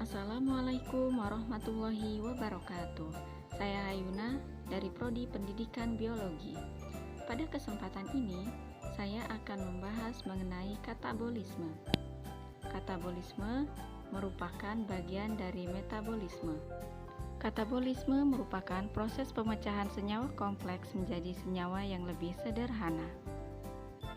Assalamualaikum warahmatullahi wabarakatuh. Saya Hayuna dari Prodi Pendidikan Biologi. Pada kesempatan ini, saya akan membahas mengenai katabolisme. Katabolisme merupakan bagian dari metabolisme. Katabolisme merupakan proses pemecahan senyawa kompleks menjadi senyawa yang lebih sederhana.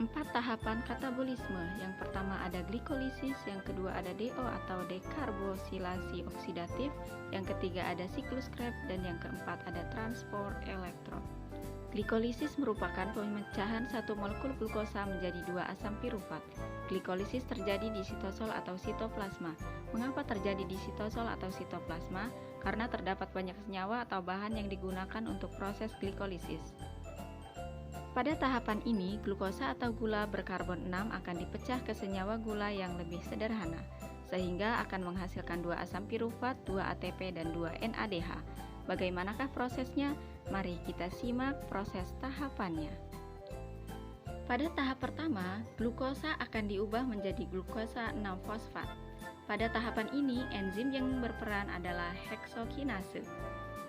4 tahapan katabolisme. Yang pertama ada glikolisis, yang kedua ada DO atau dekarboksilasi oksidatif, yang ketiga ada siklus Krebs, dan yang keempat ada transport elektron. Glikolisis merupakan pemecahan satu molekul glukosa menjadi 2 asam pirufat. Glikolisis terjadi di sitosol atau sitoplasma. Mengapa terjadi di sitosol atau sitoplasma? Karena terdapat banyak senyawa atau bahan yang digunakan untuk proses glikolisis. Pada tahapan ini, glukosa atau gula berkarbon 6 akan dipecah ke senyawa gula yang lebih sederhana, sehingga akan menghasilkan 2 asam pirufat, 2 ATP, dan 2 NADH. Bagaimanakah prosesnya? Mari kita simak proses tahapannya. Pada tahap pertama, glukosa akan diubah menjadi glukosa 6-fosfat. Pada tahapan ini, enzim yang berperan adalah heksokinase.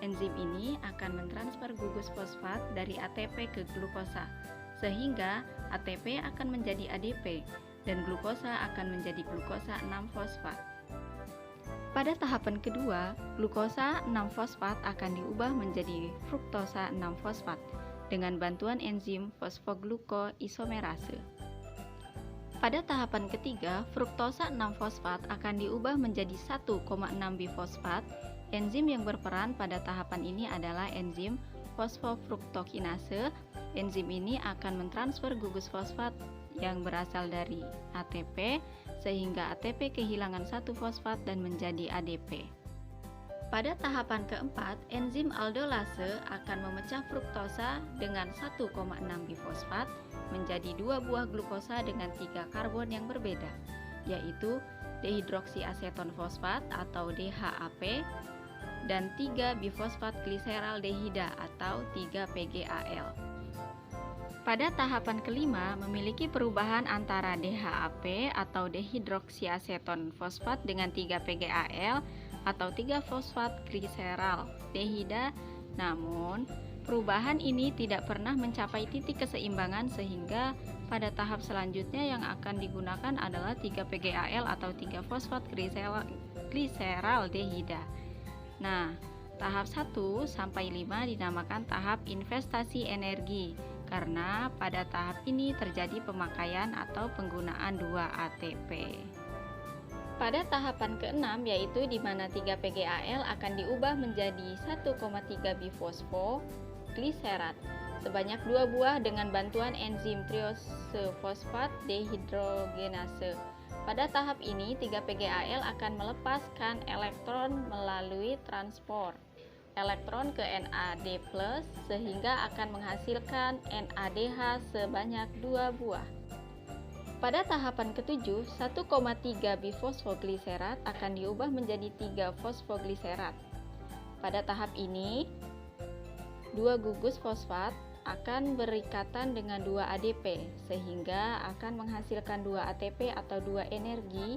Enzim ini akan mentransfer gugus fosfat dari ATP ke glukosa, sehingga ATP akan menjadi ADP dan glukosa akan menjadi glukosa 6-fosfat. Pada tahapan kedua, glukosa 6-fosfat akan diubah menjadi fruktosa 6-fosfat dengan bantuan enzim fosfoglukoisomerase. Pada tahapan ketiga, fruktosa 6-fosfat akan diubah menjadi 1,6-bifosfat. Enzim yang berperan pada tahapan ini adalah enzim fosfofruktokinase. Enzim ini akan mentransfer gugus fosfat yang berasal dari ATP, sehingga ATP kehilangan 1 fosfat dan menjadi ADP. Pada tahapan keempat, enzim aldolase akan memecah fruktosa dengan 1,6-bifosfat menjadi 2 buah glukosa dengan 3 karbon yang berbeda, yaitu dehidroksiaseton fosfat atau DHAP dan 3-bifosfat gliseraldehida atau 3-PGAL. Pada tahapan kelima, memiliki perubahan antara DHAP atau dehidroksiaseton fosfat dengan 3-PGAL atau 3-fosfat gliseraldehida. Namun, perubahan ini tidak pernah mencapai titik keseimbangan, sehingga pada tahap selanjutnya yang akan digunakan adalah 3-PGAL atau 3-fosfat gliseraldehida. Nah, tahap 1 sampai 5 dinamakan tahap investasi energi karena pada tahap ini terjadi pemakaian atau penggunaan 2 ATP. Pada tahapan ke-6, yaitu di mana 3-PGAL akan diubah menjadi 1,3-bifosfoglycerat sebanyak 2 buah dengan bantuan enzim triose-fosfat dehidrogenase. Pada tahap ini, 3-PGAL akan melepaskan elektron melalui transport elektron ke NAD+, sehingga akan menghasilkan NADH sebanyak 2 buah. Pada tahapan ke-7, 1,3-bifosfoglycerat akan diubah menjadi 3-fosfoglycerat. Pada tahap ini, 2 gugus fosfat akan berikatan dengan 2 ADP, sehingga akan menghasilkan 2 ATP atau 2 energi.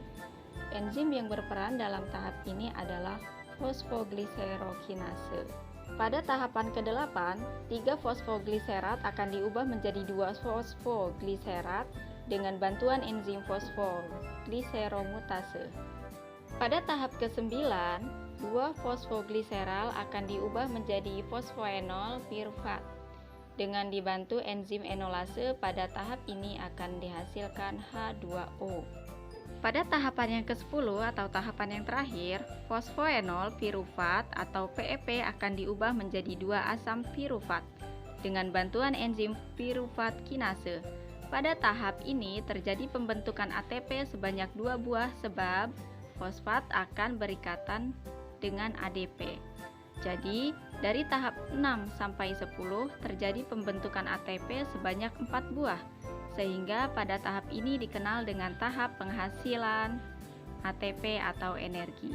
Enzim yang berperan dalam tahap ini adalah fosfogliserokinase. Pada tahapan ke-8, 3-fosfogliserat akan diubah menjadi 2 fosfogliserat dengan bantuan enzim fosfogliseromutase. Pada tahap ke-9, 2 fosfogliseral akan diubah menjadi fosfoenol pirufat. Dengan dibantu enzim enolase, pada tahap ini akan dihasilkan H2O. Pada tahapan yang ke-10 atau tahapan yang terakhir, fosfoenol pirufat atau PEP akan diubah menjadi 2 asam pirufat dengan bantuan enzim pirufat kinase. Pada tahap ini terjadi pembentukan ATP sebanyak 2 buah sebab fosfat akan berikatan dengan ADP. Jadi, dari tahap 6 sampai 10 terjadi pembentukan ATP sebanyak 4 buah, sehingga pada tahap ini dikenal dengan tahap penghasilan ATP atau energi.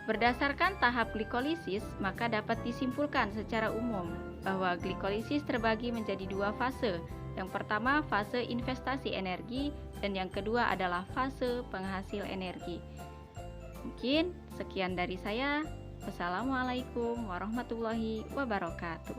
Berdasarkan tahap glikolisis, maka dapat disimpulkan secara umum bahwa glikolisis terbagi menjadi 2 fase. Yang pertama, fase investasi energi, dan yang kedua adalah fase penghasil energi. Mungkin sekian dari saya. Wassalamualaikum warahmatullahi wabarakatuh.